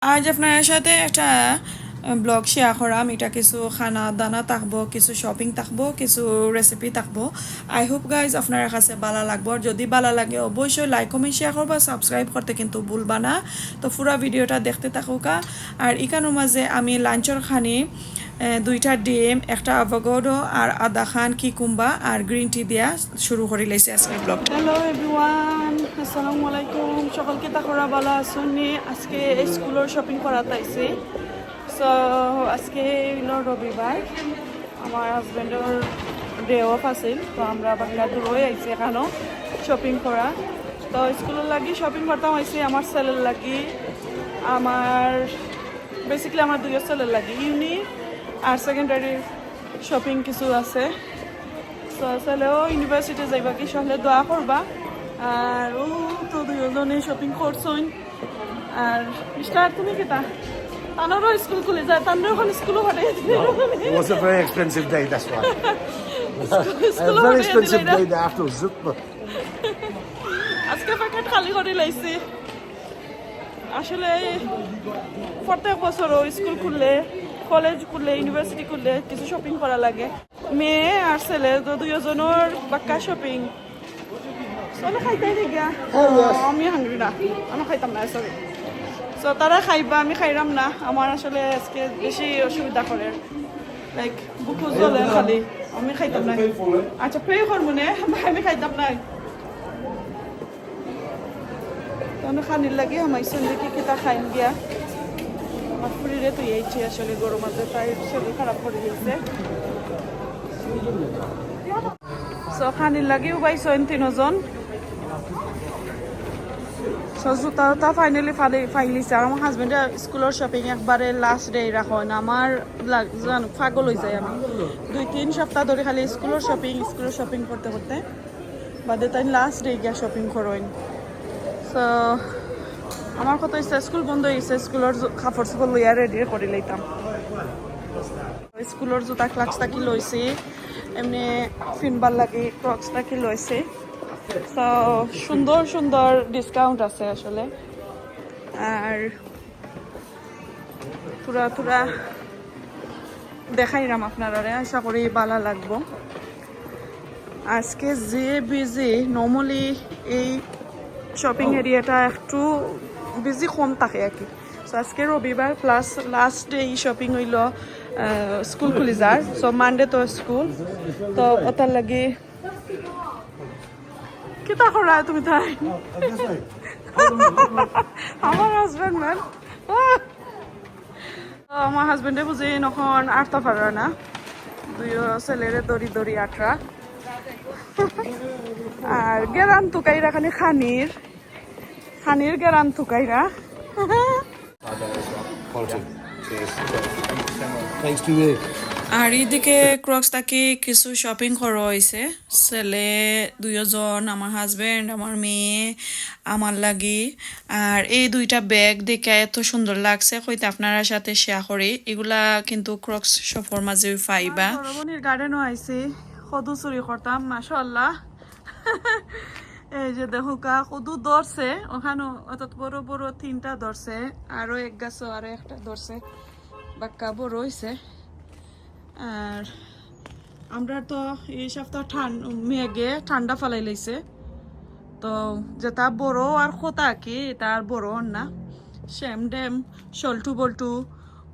আজ আপনার সাথে একটা ব্লগ শেয়ার করাম। এটা কিছু খানা দানা থাকবো, কিছু শপিং থাকবো, কিছু রেসিপি থাকবো। আই হোপ গাইজ আপনার কাছে ভালো লাগবো। আর যদি ভালো লাগে অবশ্যই লাইক কমেন্ট শেয়ার করবা, সাবস্ক্রাইব করতে কিন্তু ভুলবা না। তো পুরো ভিডিওটা দেখতে থাকুকা। আর এখানোর মাঝে আমি লাঞ্চর খানি দুইটা ডিম, একটা অ্যাভোকাডো আর আদা খান কিকুম্বা আর গ্রিন টি দিয়া শুরু করে লাইছে আজকে ব্লগ। হ্যালো এভরিওয়ান, আসসালামু আলাইকুম। সকলকে তাকরা ভালো আসুননি। আজকে স্কুলের শপিং করাতে আইছি। সো আজকে হলো রবিবার, আমার হাজব্যান্ডের ডে অফ আছিল। তো আমরা বাংলা দূরই আইছি এখানেও শপিং করা। তো স্কুলের লাগি শপিং করতাম আইছি, আমার ছেলের লাগি, আমার বেসিক্যালি আমার দুই ছেলের লাগি ইউনি আর সেকেন্ডারি শপিং কিছু আছে। তো ছেলেও ইউনিভার্সিটি যাইবা কি সহলে দোয়া করবা। আর ও তো দুজনে শপিং করছইন। আর মিস্টার তুমি কেটা তানারও স্কুল খুলে যায়, তানরা এখন স্কুলও হঠাই দিলে। It was a very expensive day, that's why. A very expensive day afterwards. আজকে প্যাকেট খালি করে লাইছি। আসলে প্রত্যেক বছরও স্কুল খুললে, কলেজ খুললে, ইউনিভার্সিটি খুললে কিছু শপিং করা লাগে। মেয়ে আর ছেলে তো দুজনের বাক্কা শপিং। চলো খাইতাই গিয়া, আমি হাঙ্গরি না, আমি খাইতাম না সরি। সো তারা খাইবা, আমি খাইরাম না। আমার আসলে আজকে বেশি অসুবিধা করে, লাইক বুকু জ্বলে খালি, আমি খাইতাম না। আচ্ছা প্রে কর মনে আমি খাইতাম না। তখন খানির লাগে আমার দেখি কিতা খাইন গিয়া। আমার শরীরে তুই এইছি আসলে গরম আছে, তাই শরীর খারাপ করে দিয়েছে। সো খানির লাগেও পাইছেন তিনজন। জোতা ফাইনালি ফাইলিছে। আর আমার হাজবেন্ডে স্কুলের শপিং একবারে লাস্ট ডে রাখেন। আমার পাগল হয়ে যায়। আমি 2-3 সপ্তাহ ধরে খালি স্কুলের শপিং করতে করতে বাদে তাই লাস্ট ডে গিয়া শপিং করেন। তো আমার কথা হচ্ছে স্কুল বন্ধ হয়ে গেছে, স্কুলের কাপড় চোপড় লইয়া রেডি করে লইতাম। স্কুলের জোতা ক্লাক্সটা কি লইছি, এমনি ফিনবার লাগে ক্রক্সটা কি লইছি। তো সুন্দর সুন্দর ডিসকাউন্ট আছে আসলে। আর পুরা দেখাইলাম আপনারা, আশা করি ভালো লাগবো। আজকে যে বিজি, নর্মালি এই শপিং এরিয়াটা একটু বিজি কম থাকে আর কি। সো আজকে রবিবার প্লাস লাস্ট ডে এই শপিং হইল স্কুল খুলি যার। সো মানডে তো স্কুল, তো ওটার লাগে কিতা করা তুমি তাই আমার হাজবেন্ড ম্যান। আমার হাজবেন্ডে বুঝি নখন আটটা পারে না, দুই ছেলেরে দড়ি দড়ি আটরা। আর গেরান তুকাইরা খানি খানির গেরান তুকাইরা। Thanks to you. আর এইদিকে ক্রক্স থাকি কিছু শপিং করা হয়েছে। ছেলে দুজন, আমার হাজবেন্ড, আমার মেয়ে, আমার লাগি। আর এই দুইটা ব্যাগ দেখে এত সুন্দর লাগছে, হয়তো আপনারা সাথে শেয়ার করি। এগুলা কিন্তু ক্রক্স শপের মাঝে পাইবা। বরবনির গার্ডেনও আইছি, কদু চুরি করতাম মাশাআল্লাহ। এই যে দেখো কদু ধরছে ওখানে, অত বড় বড় 3টা ধরছে, আরো এক গাছও আরো একটা ধরছে, বাক্কা বড় হয়েছে। আর আমরা তো এই সপ্তাহ মেঘে ঠান্ডা ফালাই লাইছে। তো যেটা বড় আর খোতা কি তার বড় না, শ্যাম ড্যাম সল্টু বল্টু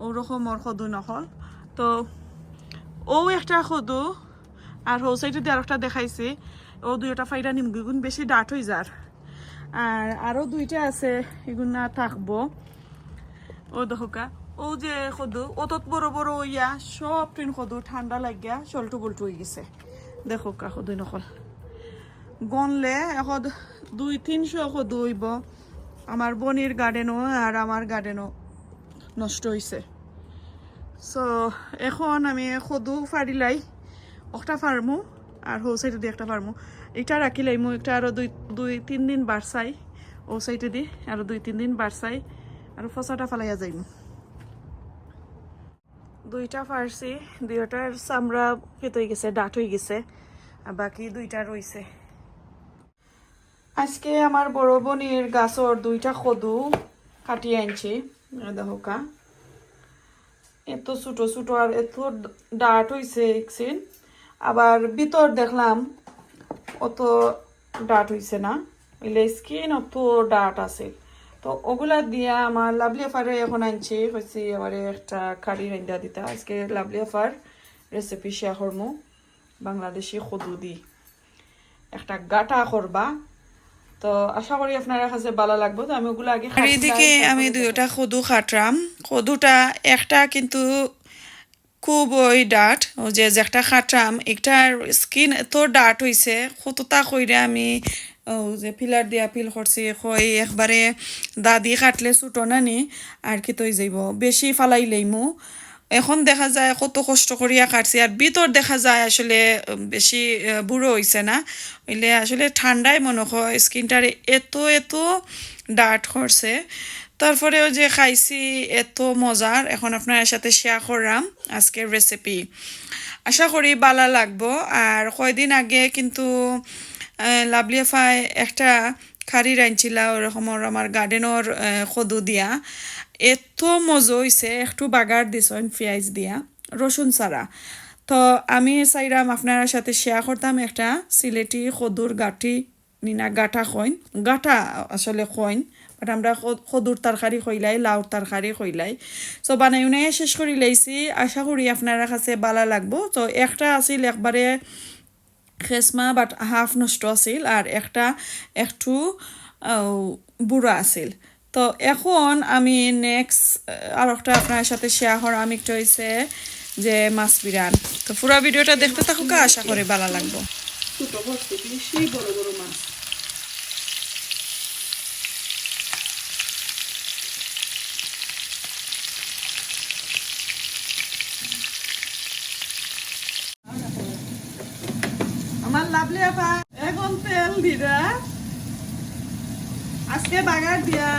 ওরকমর সদু নহল। তো ও একটা সদু, আর হো সাইডে দিয়ে আরেকটা দেখাইছি। ও দুইটা ফাইটা নিমগুন বেশি ডাট হয়ে যার। আর আরো দুইটা আছে, এগুলো না থাকবো। ও দেখোকা ও যে সদু অত বড় বড় ইয়া সব ট্রেন সদু ঠান্ডা লাগিয়া চলটু বল্টু হয়ে গেছে। দেখোকা সদু নকল গনলে এখন 200-300 সদু হইব। আমার বনির গার্ডেনও আর আমার গার্ডেনও নষ্ট হয়েছে। সো এখন আমি সদু ফাড়িলাই একটা ফার্মু, আর হো সাইডে দিয়ে একটা ফার্মু। এটা রাখিলাই মু একটা আরো 2-3 দিন বাড়ছাই। ও সাইডে দি আরো 2-3 দিন বাড়ছাই, আর ফসাটা ফালাইয়া যাইমু। দুইটা ফার্সি, দুইটার চামড়া কেট হয়ে গেছে, ডাট হয়ে গেছে, আর বাকি দুইটা রয়েছে। আজকে আমার বড় বোনের গাছর দুইটা কদু কাটিয়ে আনছি। দেখো কা এত ছোট ছোট আর এত ডাট হইছে একদিন আবার ভিতর দেখলাম অত ডাট হইছে না এলে স্কিন অত ডাট আছে তো ওগুলা দিয়া আমার লাভলি আফারে এখন আনছি হচ্ছে এবারে একটা কারি রান্না দিতা আজকে লাভলি আফার রেসিপি শেয়ার করমু বাংলাদেশি কদু দি একটা গাটা করবা তো আশা করি আপনারা কাছে ভালো লাগবে তো আমি ওগুলো আগে আর এদিকে আমি দুইটা কদু খাটরাম কদুটা একটা কিন্তু খুব ওই ডাট ও যে একটা খাটরাম একটার স্কিন এত ডাট হইছে কতটা কইরা আমি ও যে পিলার দিয়া পিল করছি কই একবারে দাদি কাটলে ছুটো না নি আর কি তৈ যাইব বেশি ফালাইলেইমু এখন দেখা যায় কত কষ্ট করিয়া কাটছি আর ভিতর দেখা যায় আসলে বেশি বুড়ো হইছে না হইলে আসলে ঠান্ডায় মনে হয় স্কিনটার এত এত ডার্ট করছে তারপরেও যে খাইছি এত মজার এখন আপনার সাথে শেয়ার করলাম আজকের রেসিপি আশা করি ভালো লাগবো আর কয়দিন আগে কিন্তু লাভলি আফাই একটা খারি রাঁধছিলা ওরকমর আমার গার্ডেনের কদু দিয়া এত মজা হইছে একটু বাগার দিছেন পেঁয়াজ দিয়া রসুন ছাড়া তো আমি চাইরাম আপনার সাথে শেয়ার করতাম একটা সিলেটি কদুর গাঠি নিনা গাঠা কইন গাঠা আসলে কইন বাট আমরা কদুর তরকারি কইলাই লাউর তরকারি কইলাই সো বানাইনে শেষ করি লাইছি আশা করি আপনারা কাছে ভালো লাগবো তো একটা আছিল একবারে খেসমা বাট হাফ নষ্ট আছিল আর একটা একটু বুড়া আছিল তো এখন আমি নেক্সট আর একটা আপনার সাথে শেয়ার করা আমি একটা হয়েছে যে মাছ বিরান তো পুরো ভিডিওটা দেখতে থাকুক আশা করি ভালো লাগবো ছোট বস্তু বেশি বড় বড় মাছ আমার লাভলি আপা এখন তেল দিরা আজকে বাগার দিয়া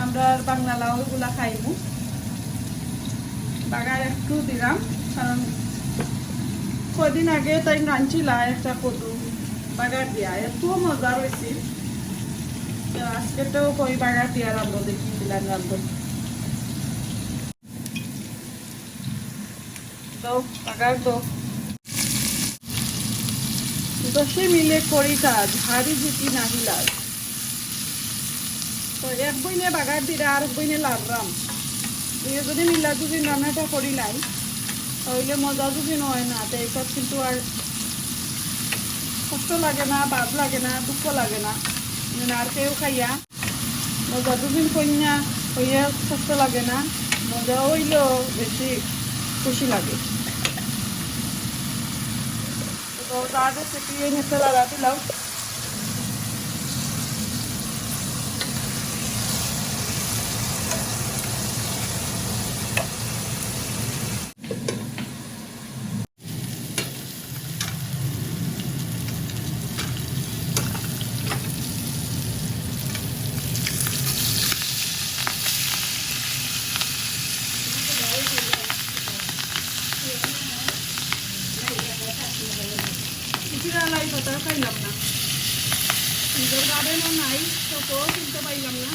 আমরা বাংলা লাউ গুলা খাইমু বাগার একটু দিলাম কারণ কদিন আগে তাই রাঁধছিলা একটা কদু বাগার দিয়া এত মজা রয়েছে আজকে তো কই বাগার দিয়া রাঁধবো দেখিছিলাম রাঁধবো তো বাগার তো দশে মিলে করি কাজ হারি জিতি নাহি লাগ তো এক বইনে বাগার দিরা আর এক বইনে লাভরাম দুই যদি মিলা যদি রান্নাটা করি নাই তাহলে মজা যদি নয় না তো এইসব কিন্তু আর কষ্ট লাগে না বাদ লাগে না দুঃখ লাগে না আর কেউ খাইয়া মজা দুদিন কন্যা হইয়া কষ্ট লাগে না মজা হইলেও বেশি খুশি লাগে তো তাদের সেটি নেতে লাগা দিলাম লাই কথা খাইলাম না নিজের গার্ডেনও নাই তো কিনতে পাইলাম না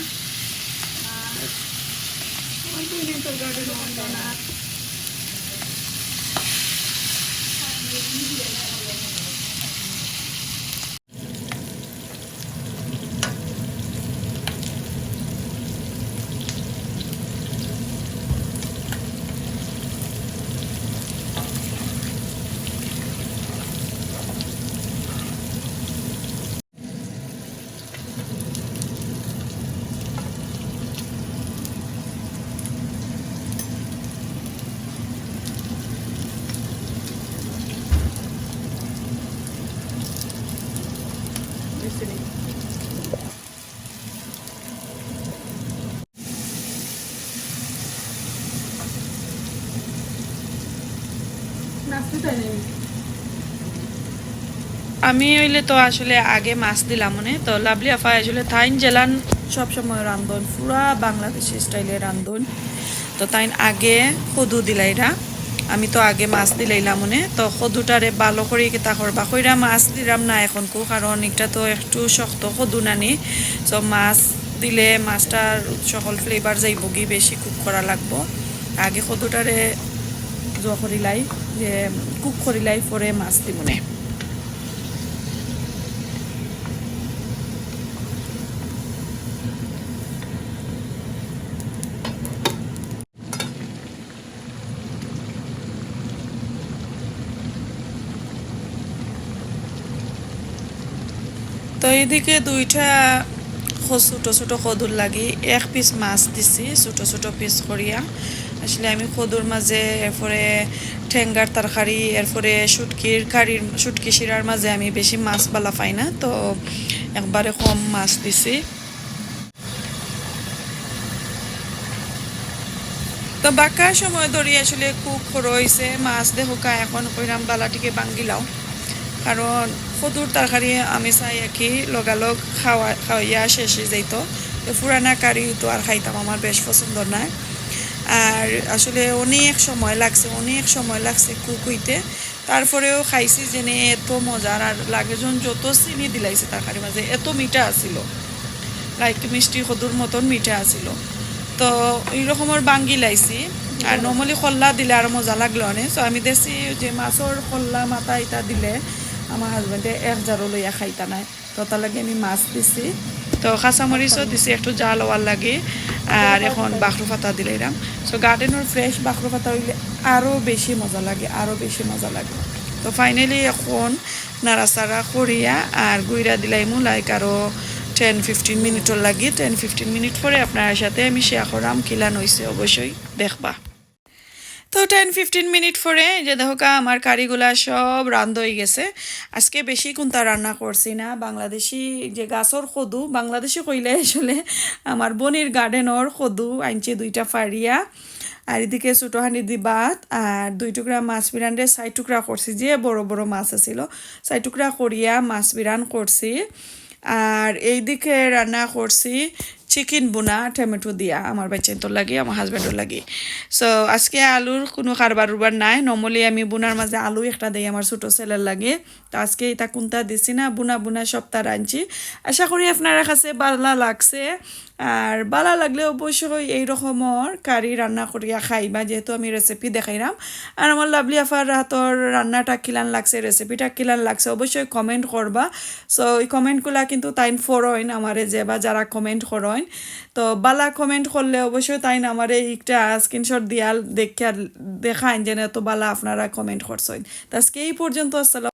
নিজের গার্ডেনও না আমি হইলে তো আসলে আগে মাছ দিলাম মনে তো লাভলি আফা আসলে থাইন জেলান সবসময় রান্ধন পুরা বাংলাদেশি স্টাইলে রান্ধন তো তাইন আগে কদু দিলাইরা আমি তো আগে মাছ দিলাইলাম মনে তো কদুটারে ভালো করে কেতা করবা কইরা মাছ দিলাম না এখন কো কারণ এটা তো একটু শক্ত কদু নানি তো মাছ দিলে মাছটার সকল ফ্লেভার যাইব কি বেশি কুক করা লাগবো আগে কতটারে জোয়া করিলাই যে কুক করিলাই পরে মাছ দিবনে তো এইদিকে দুইটা ছোটো ছোটো কদুর লাগি এক পিস মাছ দিছি ছোটো ছোটো পিস করিয়া আসলে আমি কদুর মাঝে এরপরে ঠেঙ্গার তরকারি এরপরে শুটকির কারির শুটকি শিরার মাঝে আমি বেশি মাছ বালা পাই না তো একবারে কম মাছ দিছি তো বাঁকার সময় ধরে আসলে কুক রয়েছে মাছ দেহকা এখন কইরাম বালাটিকে বাঙ্গিলাও কারণ কদুর তরকারি আমি চাই আর কি লগালগ খাওয়াইয়া শেষ হয়ে যাইত তো পুরানা কারি তো আর খাইতাম আমার বেশ পছন্দ নয় আর আসলে অনেক সময় লাগছে কুক হইতে তারপরেও খাইছি জেনে এত মজার আর লাগেজন যত চিনি দিলাইছে তরকারি মাঝে এত মিঠা আছিল লাইক মিষ্টি কদুর মতন মিঠা আছিল তো এই রকমের বাঙ্গি লাইছি আর নর্মালি খল্লা দিলে আর মজা লাগলো অনেক সো আমি দেখছি যে মাছর খল্লা মাথা ইটা দিলে আমার হাজবেন্ডে এক জারো লইয়া খাইতা নাই তো তার লাগে আমি মাছ দিছি তো কাঁচামরিচও দিছি একটু জাল হওয়ার লাগে আর এখন বাখরু পাতা দিলাম সো গার্ডেনের ফ্রেশ বাখরু পাতা হইলে আরও বেশি মজা লাগে তো ফাইনালি এখন নাড়াচাড়া করিয়া আর গুইরা দিলাইমু লাইক আরও 10-15 মিনিটর লাগে 10-15 মিনিট পরে আপনার সাথে আমি শেয়ার করাম কিলান হইছে অবশ্যই দেখবা তো 10-15 মিনিট পরে যে দেখোকা আমার কারিগুলা সব রান্ধ হয়ে গেছে আজকে বেশি কোনটা রান্না করছি না বাংলাদেশি যে গাছর কদু বাংলাদেশি কইলে আসলে আমার বনির গার্ডেনের কদু আনছি দুইটা ফাড়িয়া আর এদিকে ছোটো হাঁড়ি দি ভাত আর 2 টুকরা মাছ বিরানরে 6 টুকরা করছি যে বড় বড় মাছ আছিল 6 টুকরা করিয়া মাছ বিরান করছি আর এইদিকে রান্না করছি চিকেন বুনা টমেটো দিয়া আমার বাচ্চাদের লাগে আমার হাজব্যান্ডের লাগে সো আজকে আলুর কোনো কারবার উরবার নাই নর্মালি আমি বুনার মাঝে আলু একটা দিই আমার ছোটো ছেলের লাগে তো আজকে এটা কোনটা দিছি না বুনা সপ্তাহ রাঁধছি আশা করি আপনারা কাছে ভালো লাগছে আর ভালো লাগলে অবশ্যই এই রকমের কারি রান্না করিয়া খাইবা যেহেতু আমি রেসিপি দেখাইলাম আর আমার লাভলি আফার হাতর রান্নাটা কিলান লাগছে রেসিপিটা কিলান লাগছে অবশ্যই কমেন্ট করবা সো এই কমেন্টগুলা কিন্তু তাইন ফরইন আমারে যে বা যারা কমেন্ট করইন তো বালা কমেন্ট করলে অবশ্যই তাইন আমারে একটা স্ক্রিনশট দিয়া দেখাইন যেন এত বালা আপনারা কমেন্ট করছেন তো আজকে এই পর্যন্ত আসসালাম